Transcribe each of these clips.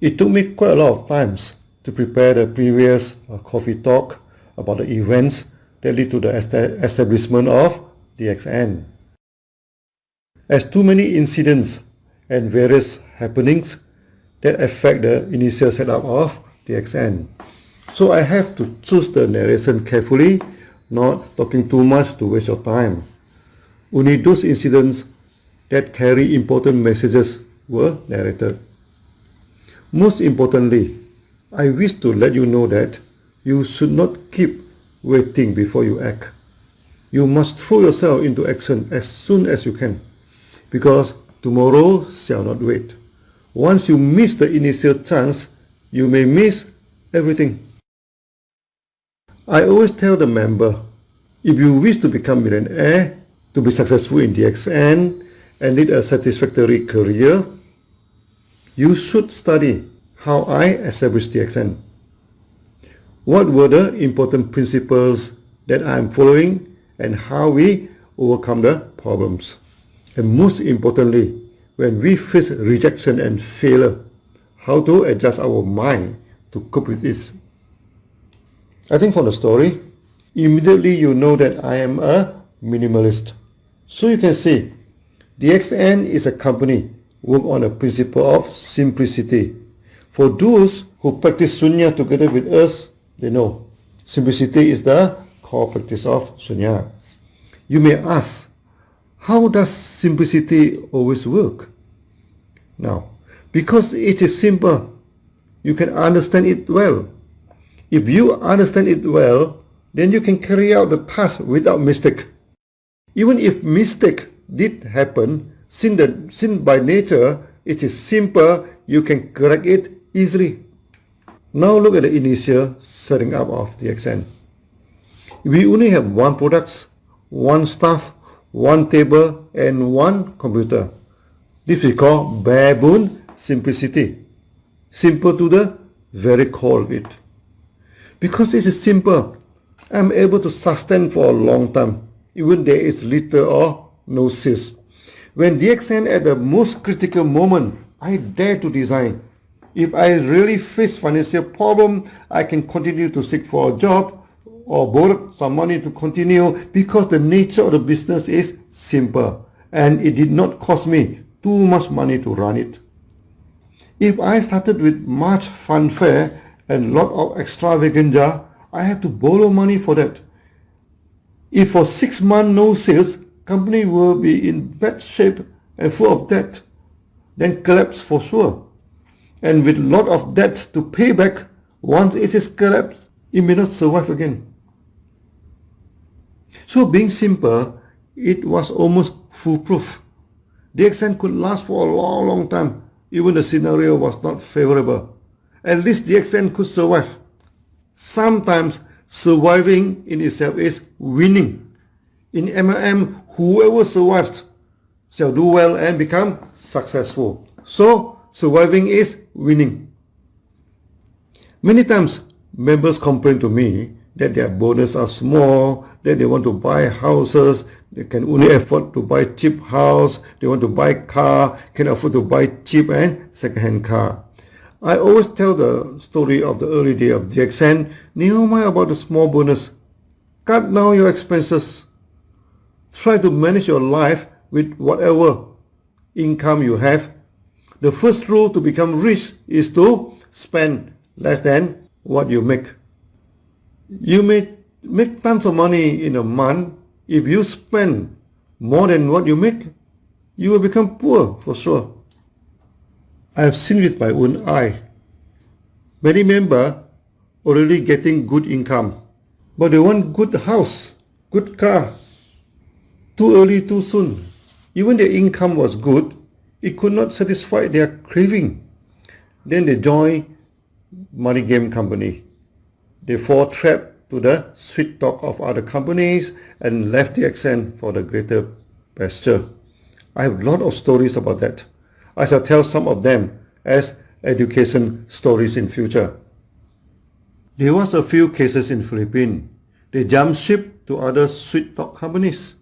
It took me quite a lot of times to prepare the previous coffee talk about the events that lead to the establishment of DXN. As too many incidents and various happenings that affect the initial setup of DXN. So I have to choose the narration carefully, not talking too much to waste your time. Only those incidents that carry important messages were narrated. Most importantly, I wish to let you know that you should not keep waiting before you act. You must throw yourself into action as soon as you can, because tomorrow shall not wait. Once you miss the initial chance, you may miss everything. I always tell the member, if you wish to become a millionaire, to be successful in DXN and lead a satisfactory career, you should study how I established DXN. What were the important principles that I am following and how we overcome the problems. And most importantly, when we face rejection and failure, how to adjust our mind to cope with this. I think from the story, immediately you know that I am a minimalist. So you can see, DXN is a company work on a principle of simplicity. For those who practice Sunya together with us, they know simplicity is the core practice of Sunya. You may ask, how does simplicity always work? Now, because it is simple, you can understand it well. If you understand it well, then you can carry out the task without mistake. Even if mistake did happen, since by nature it is simple, you can correct it easily. Now look at the initial setting up of DXN. We only have one product, one staff, one table, and one computer. This we call bare bone simplicity. Simple to the very core of it. Because this is simple, I am able to sustain for a long time, even there is little or no sales. When DXN at the most critical moment, I dare to design. If I really face financial problem, I can continue to seek for a job or borrow some money to continue, because the nature of the business is simple and it did not cost me too much money to run it. If I started with much fanfare and lot of extravaganza, I have to borrow money for that. If for 6 months no sales, company will be in bad shape and full of debt, then collapse for sure. And with lot of debt to pay back, once it is collapsed, it may not survive again. So being simple, it was almost foolproof. DXN could last for a long time, even the scenario was not favorable. At least DXN could survive. Sometimes surviving in itself is winning. In MLM, whoever survives shall do well and become successful. So surviving is winning. Many times members complain to me that their bonus are small, that they want to buy houses, they can only afford to buy cheap house, they want to buy car, can afford to buy cheap and second-hand car. I always tell the story of the early day of DXN. Never mind about the small bonus. Cut down your expenses. Try to manage your life with whatever income you have. The first rule to become rich is to spend less than what you make. You may make tons of money in a month. If you spend more than what you make, you will become poor for sure. I have seen with my own eye. Many members already getting good income, but they want good house, good car. Too early, too soon. Even their income was good, it could not satisfy their craving. Then they join money game company. They fall trapped to the sweet talk of other companies and left DXN for the greater pasture. I have a lot of stories about that. I shall tell some of them as education stories in future. There was a few cases in Philippines. They jumped ship to other sweet talk companies.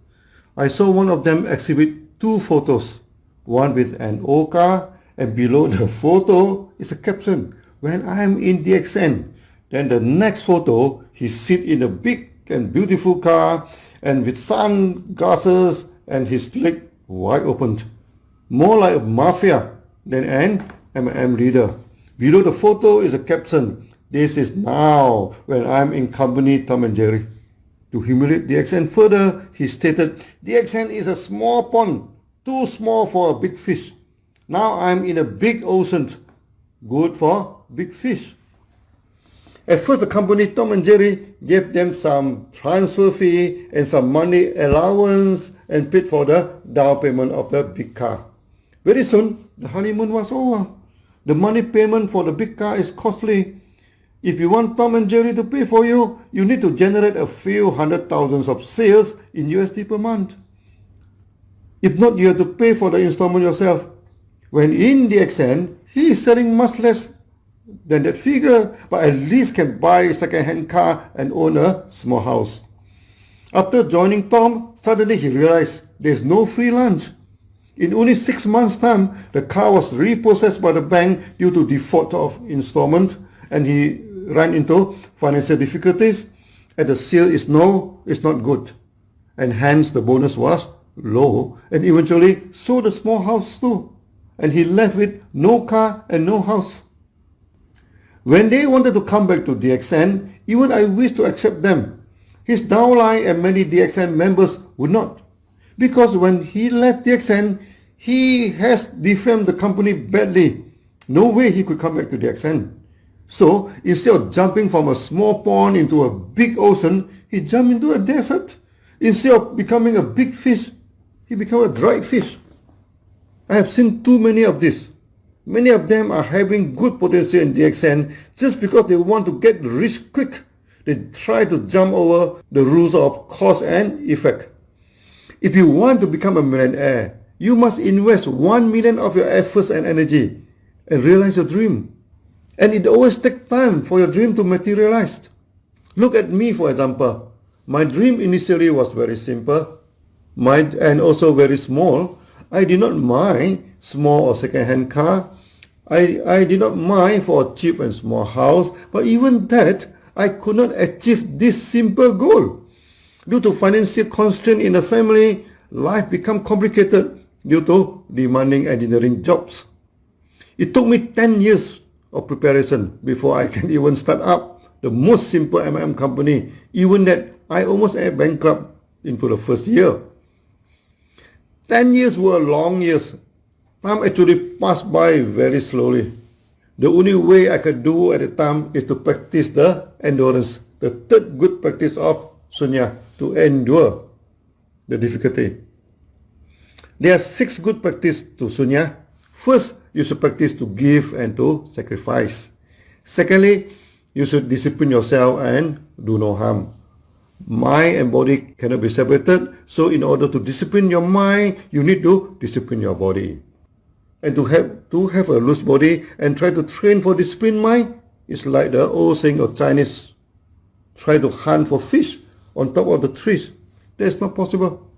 I saw one of them exhibit 2 photos, one with an old car And below the photo is a caption, when I'm in DXN. Then the next photo, he sit in a big and beautiful car and with sunglasses and his leg wide open. More like a mafia than an MM leader. Below the photo is a caption, this is now when I'm in company Tom and Jerry. To humiliate DXN further, he stated, DXN is a small pond, too small for a big fish. Now I'm in a big ocean, good for big fish. At first, the company Tom and Jerry gave them some transfer fee and some money allowance and paid for the down payment of the big car. Very soon, the honeymoon was over. The money payment for the big car is costly. If you want Tom and Jerry to pay for you, you need to generate a few hundred thousands of sales in USD per month. If not, you have to pay for the installment yourself. When in DXN, he is selling much less than that figure, but at least can buy a second-hand car and own a small house. After joining Tom, suddenly he realized there's no free lunch. In only 6 months' time, the car was repossessed by the bank due to default of installment, and he ran into financial difficulties, and the sale is not good, and hence the bonus was low, and eventually sold the small house too, and he left with no car and no house. When they wanted to come back to DXN, even I wished to accept them. His downline and many DXN members would not, because when he left DXN, he has defamed the company badly. No way he could come back to DXN. So instead of jumping from a small pond into a big ocean, he jumped into a desert. Instead of becoming a big fish, he became a dried fish. I have seen too many of this. Many of them are having good potential in DXN just because they want to get rich quick. They try to jump over the rules of cause and effect. If you want to become a millionaire, you must invest 1 million of your efforts and energy and realize your dream. And it always takes time for your dream to materialize. Look at me, for example. My dream initially was very simple and also very small. I did not mind small or second-hand car. I did not mind for a cheap and small house, but even that, I could not achieve this simple goal. Due to financial constraint in the family, life became complicated due to demanding engineering jobs. It took me 10 years of preparation before I can even start up the most simple MM company, even that I almost went bankrupt into the first year. 10 years were long years. Time actually passed by very slowly. The only way I could do at the time is to practice the endurance, the third good practice of Sunya, to endure the difficulty. There are 6 good practices to Sunya. First, you should practice to give and to sacrifice. Secondly, you should discipline yourself and do no harm. Mind and body cannot be separated, so in order to discipline your mind, you need to discipline your body. And to have a loose body and try to train for disciplined mind is like the old saying of Chinese, try to hunt for fish on top of the trees. That's not possible.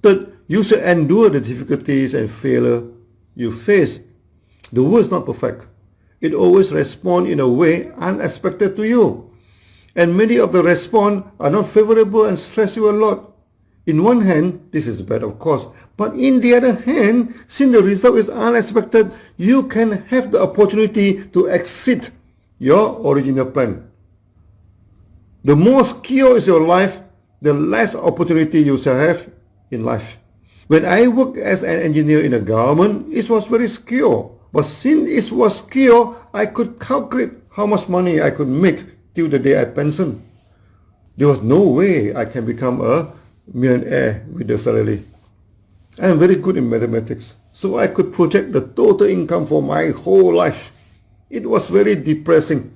Third, you should endure the difficulties and failure you face. The world is not perfect. It always responds in a way unexpected to you. And many of the response are not favorable and stress you a lot. In one hand, this is bad, of course, but in the other hand, since the result is unexpected, you can have the opportunity to exceed your original plan. The more secure is your life, the less opportunity you shall have in life. When I worked as an engineer in the government, it was very secure. But since it was secure, I could calculate how much money I could make till the day I pensioned. There was no way I can become a millionaire with the salary. I am very good in mathematics, so I could project the total income for my whole life. It was very depressing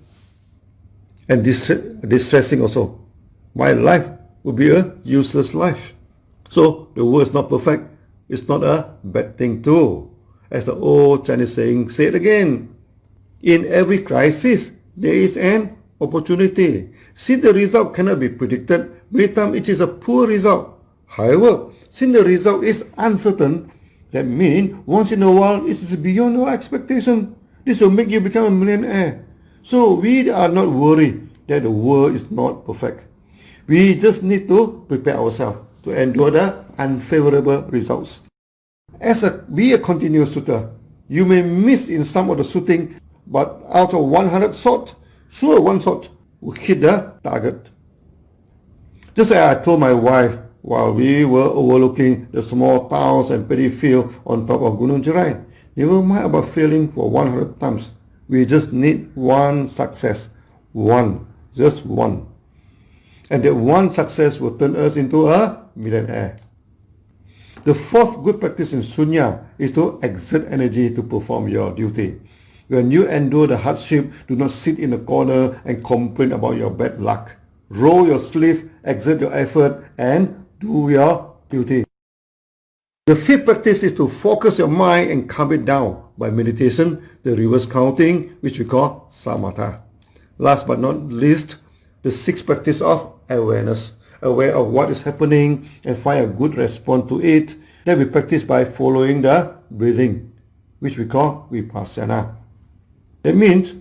and distressing also. My life would be a useless life. So the world is not perfect. It's not a bad thing too. As the old Chinese saying, say it again. In every crisis, there is an opportunity. Since the result cannot be predicted, many times it is a poor result. However, since the result is uncertain, That means once in a while it is beyond our expectation. This will make you become a millionaire. So we are not worried that the world is not perfect. We just need to prepare ourselves to endure the unfavorable results. Be a continuous shooter. You may miss in some of the shooting, but out of 100 shots, sure one shot will hit the target. Just as I told my wife while we were overlooking the small towns and paddy field on top of Gunung Jerai, never mind about failing for 100 times. We just need one success. One. Just one. And that one success will turn us into a millionaire. The fourth good practice in Sunya is to exert energy to perform your duty. When you endure the hardship, do not sit in a corner and complain about your bad luck. Roll your sleeve, exert your effort, and do your duty. The fifth practice is to focus your mind and calm it down by meditation, the reverse counting, which we call samatha. Last but not least, the sixth practice of awareness. Aware of what is happening and find a good response to it. That we practice by following the breathing, which we call vipassana. That means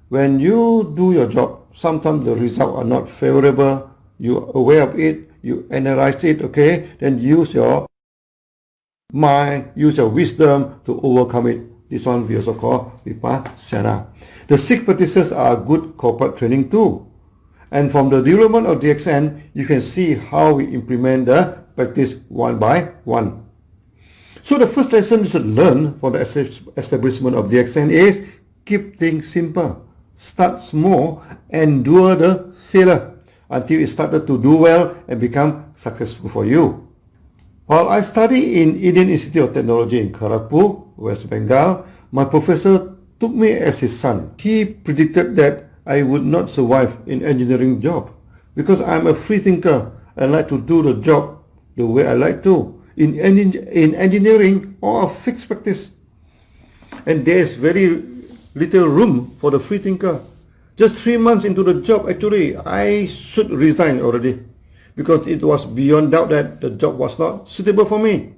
when you do your job, sometimes the results are not favorable. You are aware of it, you analyze it, okay? Then use your mind, use your wisdom to overcome it. This one we also call vipassana. The six practices are good corporate training too. And from the development of DXN, you can see how we implement the practice one by one. So the first lesson you should learn for the establishment of DXN is keep things simple. Start small, endure the failure until it started to do well and become successful for you. While I studied in Indian Institute of Technology in Kharagpur, West Bengal, my professor took me as his son. He predicted that I would not survive in engineering job because I'm a free thinker. I like to do the job the way I like to. In engineering, all are fixed practice. And there's very little room for the free thinker. Just 3 months into the job, actually, I should resign already because it was beyond doubt that the job was not suitable for me.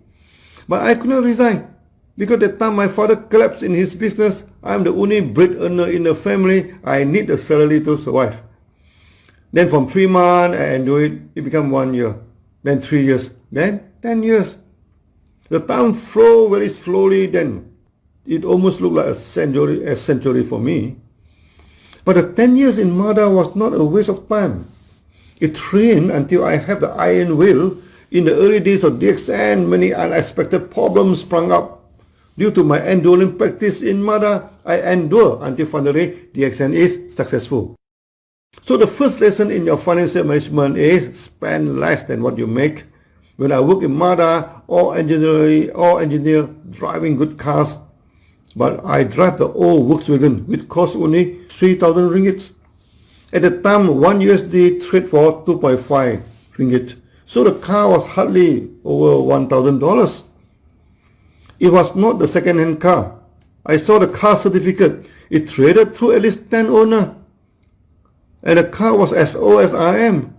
But I could not resign because at the time my father collapsed in his business. I'm the only bread earner in the family. I need the salary to survive. Then from 3 months, I enjoy it. It became 1 year. Then 3 years. Then 10 years. The time flew very slowly then. It almost looked like a century for me. But the 10 years in MADA was not a waste of time. It trained until I have the iron will. In the early days of DXN, many unexpected problems sprung up. Due to my enduring practice in MADA, I endure until finally DXN is successful. So the first lesson in your financial management is spend less than what you make. When I work in MADA, all engineer driving good cars, but I drive the old Volkswagen which cost only 3,000 ringgit. At the time, 1 USD trade for 2.5 ringgit. So the car was hardly over $1,000. It was not the second-hand car. I saw the car certificate. It traded through at least 10 owners. And the car was as old as I am.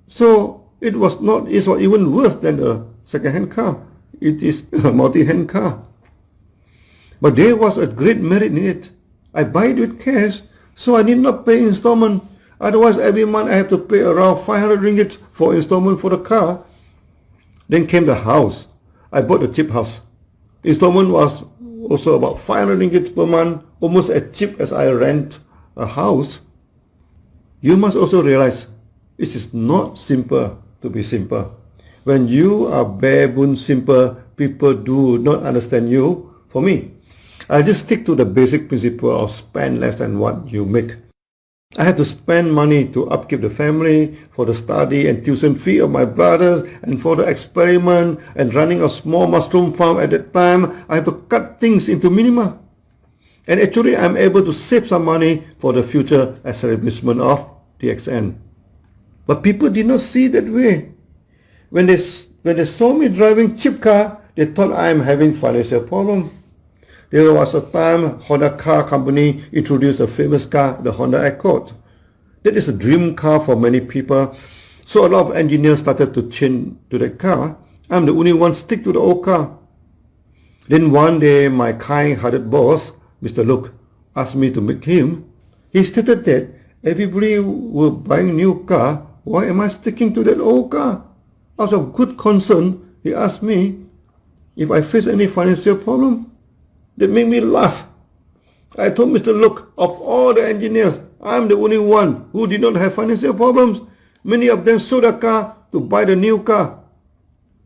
So it was even worse than the second-hand car. It is a multi-hand car. But there was a great merit in it. I buy it with cash, so I need not pay installment. Otherwise, every month I have to pay around 500 ringgit for installment for the car. Then came the house. I bought a cheap house. Installment was also about 500 ringgit per month, almost as cheap as I rent a house. You must also realize it is not simple to be simple. When you are bare bones simple, people do not understand you. For me, I just stick to the basic principle of spend less than what you make. I had to spend money to upkeep the family, for the study and tuition fee of my brothers, and for the experiment and running a small mushroom farm at that time. I had to cut things into minima. And actually, I'm able to save some money for the future establishment of DXN. But people did not see that way. When they saw me driving cheap car, they thought I'm having financial problem. There was a time Honda car company introduced a famous car, the Honda Accord. That is a dream car for many people. So a lot of engineers started to change to that car. I'm the only one stick to the old car. Then one day, my kind-hearted boss, Mr. Luke, asked me to meet him. He stated that everybody were buying new car. Why am I sticking to that old car? Out of good concern, he asked me if I face any financial problem. That made me laugh. I told Mr. Luke, of all the engineers, I'm the only one who did not have financial problems. Many of them sold a car to buy the new car,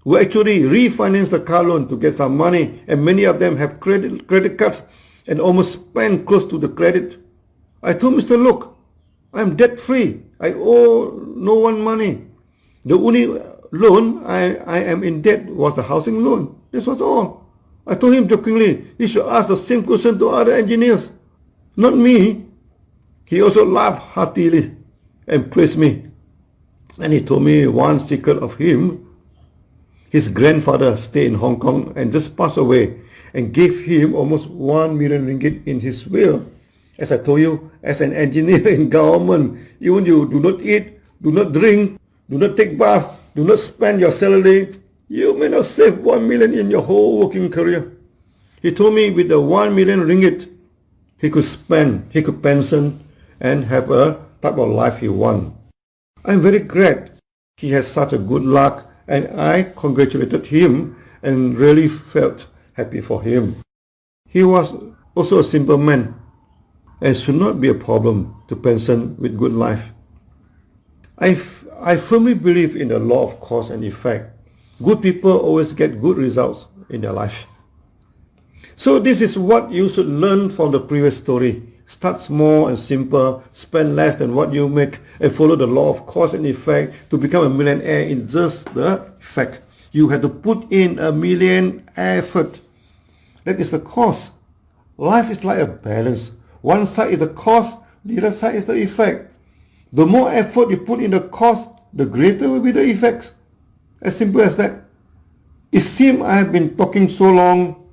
who actually refinanced the car loan to get some money, and many of them have credit cards and almost spent close to the credit. I told Mr. Luke, I'm debt free. I owe no one money. The only loan I am in debt was the housing loan. This was all. I told him jokingly, he should ask the same question to other engineers, not me. He also laughed heartily and praised me. And he told me one secret of him. His grandfather stayed in Hong Kong and just passed away and gave him almost 1 million ringgit in his will. As I told you, as an engineer in government, even you do not eat, do not drink, do not take bath, do not spend your salary, you may not save 1 million in your whole working career. He told me with the 1 million ringgit, he could spend, he could pension and have a type of life he want. I'm very glad he has such a good luck, and I congratulated him and really felt happy for him. He was also a simple man and should not be a problem to pension with good life. I firmly believe in the law of cause and effect. Good people always get good results in their life. So this is what you should learn from the previous story. Start small and simple, spend less than what you make, and follow the law of cause and effect to become a millionaire in just the effect. You have to put in a million effort. That is the cause. Life is like a balance. One side is the cause, the other side is the effect. The more effort you put in the cause, the greater will be the effect. As simple as that. It seems I have been talking so long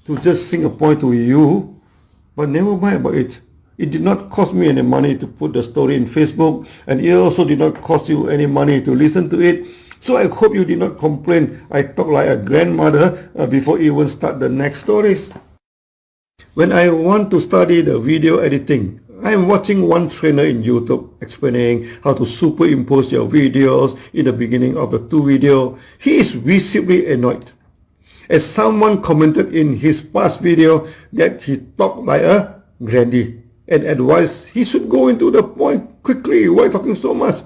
to just sing a point to you, but never mind about it. It did not cost me any money to put the story in Facebook, and it also did not cost you any money to listen to it. So I hope you did not complain I talk like a grandmother before even start the next stories. When I want to study the video editing, I am watching one trainer in YouTube explaining how to superimpose your videos in the beginning of the two videos. He is visibly annoyed, as someone commented in his past video that he talked like a granny and advised he should go into the point quickly. Why talking so much?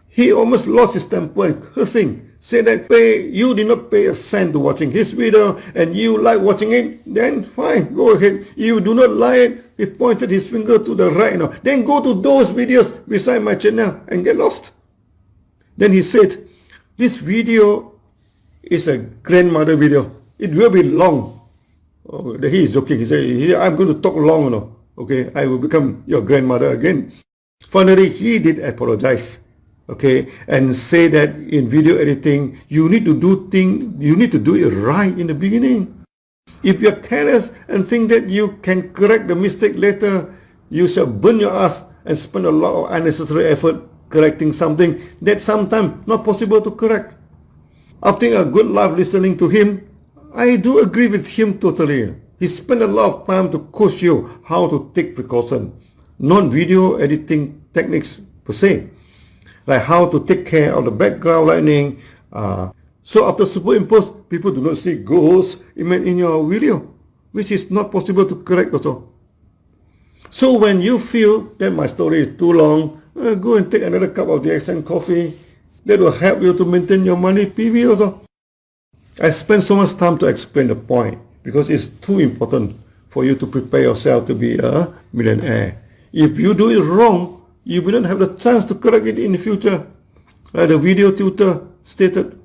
He almost lost his temper and cursing, said that you did not pay a cent to watching his video and you like watching it, then fine, go ahead. You do not like it, he pointed his finger to the right now. Then go to those videos beside my channel and get lost. Then he said, this video is a grandmother video. It will be long. Oh, he is joking. He said, I'm going to talk long. Okay, I will become your grandmother again. Finally, he did apologize. Okay, and say that in video editing, you need to do it right in the beginning. If you're careless and think that you can correct the mistake later, you shall burn your ass and spend a lot of unnecessary effort correcting something that sometimes not possible to correct. After a good laugh listening to him, I do agree with him totally. He spent a lot of time to coach you how to take precaution, not video editing techniques per se, like how to take care of the background lighting. So after superimpose, people do not see ghosts in your video, which is not possible to correct also. So when you feel that my story is too long, go and take another cup of DXN coffee. That will help you to maintain your money PV also. I spent so much time to explain the point because it's too important for you to prepare yourself to be a millionaire. If you do it wrong, you will not have the chance to correct it in the future, like the video tutor stated.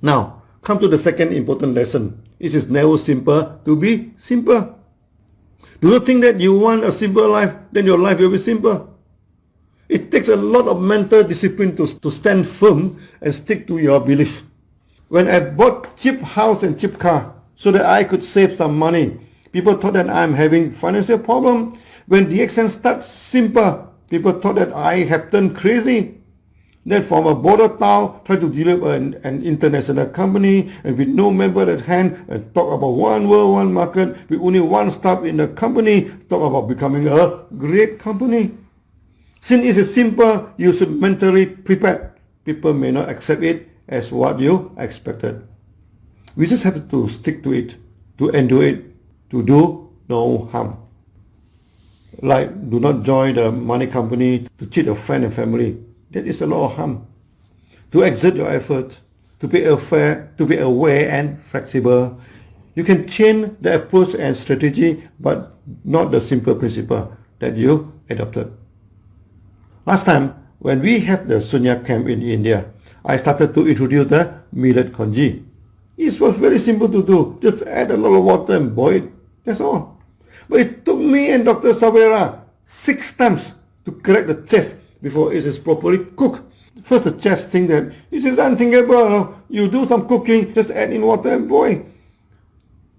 Now, come to the second important lesson. It is never simple to be simple. Do not think that you want a simple life, then your life will be simple. It takes a lot of mental discipline to stand firm and stick to your belief. When I bought cheap house and cheap car so that I could save some money, people thought that I'm having financial problem. When DXN starts simple, people thought that I have turned crazy. Then from a border town, try to develop an international company and with no member at hand and talk about one world, one market, with only one staff in the company, talk about becoming a great company. Since it is simple, you should mentally prepare. People may not accept it as what you expected. We just have to stick to it, to endure it, to do no harm. Like, do not join the money company to cheat a friend and family. That is a lot of harm. To exert your effort, to be aware and flexible. You can change the approach and strategy, but not the simple principle that you adopted. Last time, when we had the Sunya camp in India, I started to introduce the millet congee. It was very simple to do. Just add a lot of water and boil it. That's all. But it took me and Dr. Savera 6 times to correct the chef before it is properly cooked. First, the chef think that it is unthinkable. You do some cooking, just add in water and boil.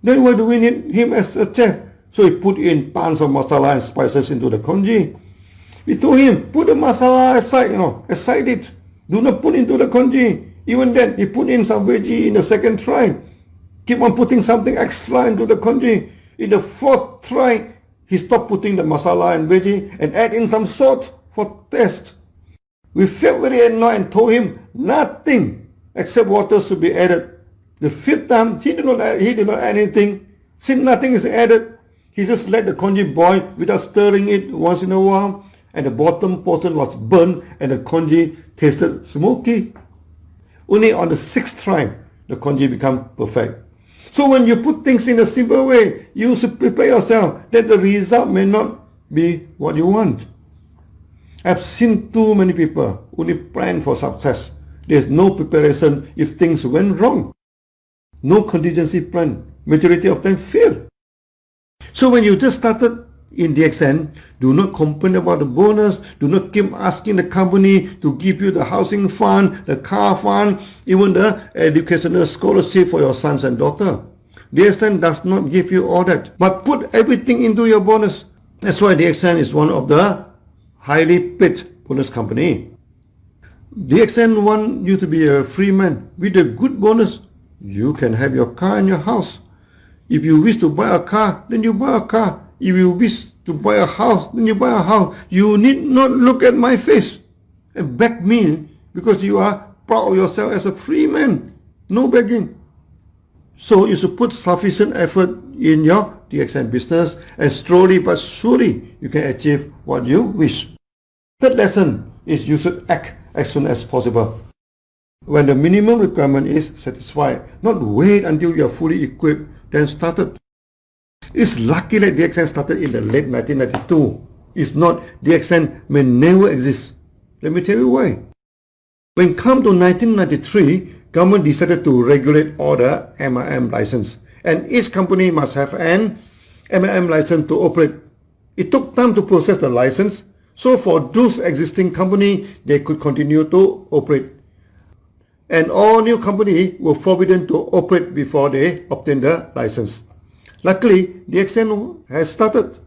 Then why do we need him as a chef? So he put in tons of masala and spices into the congee. We told him, put the masala aside, aside it. Do not put into the congee. Even then, he put in some veggie in the second try. Keep on putting something extra into the congee. In the 4th try, he stopped putting the masala and veggie and add in some salt for taste. We felt very annoyed and told him nothing except water should be added. The 5th time, he did not add anything. Since nothing is added, he just let the congee boil without stirring it once in a while, and the bottom portion was burnt and the congee tasted smoky. Only on the 6th try, the congee become perfect. So when you put things in a simple way, you should prepare yourself that the result may not be what you want. I've seen too many people only plan for success. There's no preparation if things went wrong. No contingency plan. Majority of them fail. So when you just started in DXN, do not complain about the bonus. Do not keep asking the company to give you the housing fund, the car fund, even the educational scholarship for your sons and daughter. DXN does not give you all that, but put everything into your bonus. That's why DXN is one of the highly paid bonus company. DXN want you to be a free man with a good bonus. You can have your car and your house. If you wish to buy a car, then you buy a car. If you wish to buy a house, then you buy a house. You need not look at my face and beg me because you are proud of yourself as a free man. No begging. So you should put sufficient effort in your DXN business, and slowly but surely you can achieve what you wish. Third lesson is you should act as soon as possible. When the minimum requirement is satisfied, not wait until you are fully equipped, then started. It's lucky that DXN started in the late 1992. If not, DXN may never exist. Let me tell you why. When come to 1993, government decided to regulate all the MLM license, and each company must have an MLM license to operate. It took time to process the license, so for those existing company, they could continue to operate. And all new companies were forbidden to operate before they obtain the license. Luckily, DXN has started,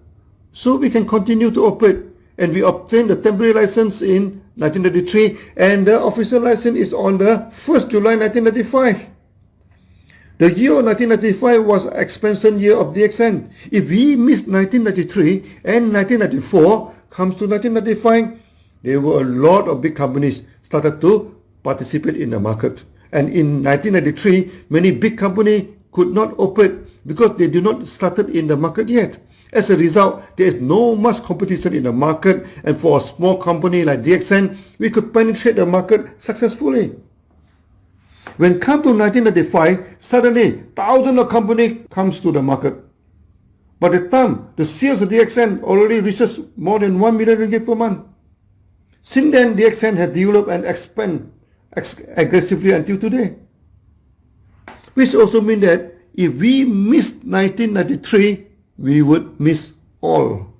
so we can continue to operate, and we obtained the temporary license in 1993, and the official license is on the 1st July 1995. The year 1995 was expansion year of DXN. If we missed 1993 and 1994 comes to 1995, there were a lot of big companies started to participate in the market. And in 1993, many big companies could not operate because they do not started in the market yet. As a result, there is no much competition in the market, and for a small company like DXN, we could penetrate the market successfully. When come to 1995, suddenly thousands of companies comes to the market. By the time the sales of DXN already reaches more than 1 million ringgit per month. Since then, DXN has developed and expanded aggressively until today. Which also means that if we missed 1993, we would miss all.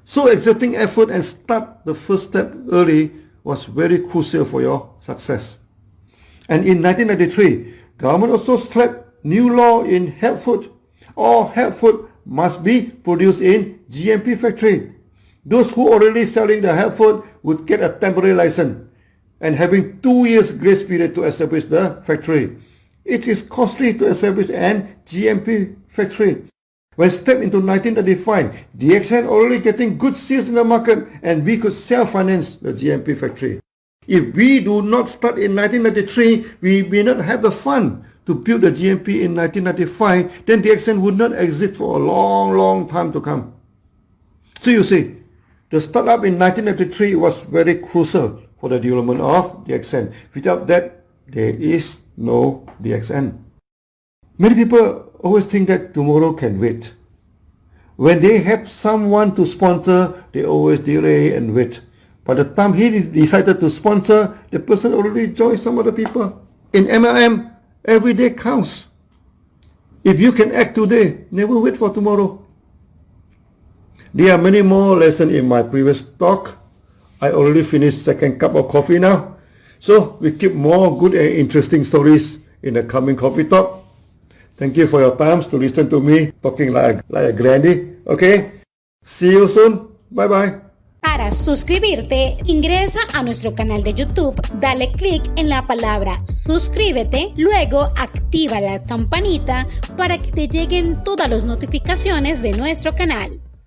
So exerting effort and start the first step early was very crucial for your success. And in 1993, government also slapped new law in health food. All health food must be produced in GMP factory. Those who already selling the health food would get a temporary license. and having 2 years grace period to establish the factory. It is costly to establish an GMP factory. When stepped into 1995, DXN already getting good sales in the market and we could self-finance the GMP factory. If we do not start in 1993, we may not have the fund to build the GMP in 1995, then DXN would not exist for a long time to come. So you see, the startup in 1993 was very crucial for the development of DXN. Without that, there is no DXN. Many people always think that tomorrow can wait. When they have someone to sponsor, they always delay and wait. By the time he decided to sponsor, the person already joined some other people. In MLM, every day counts. If you can act today, never wait for tomorrow. There are many more lessons in my previous talk. I already finished second cup of coffee now. So we keep more good and interesting stories in the coming coffee talk. Thank you for your time to listen to me talking like a granny. Okay? See you soon. Bye bye. Para suscribirte, ingresa a nuestro canal de YouTube, dale clic en la palabra suscríbete, luego activa la campanita para que te lleguen todas las notificaciones de nuestro canal.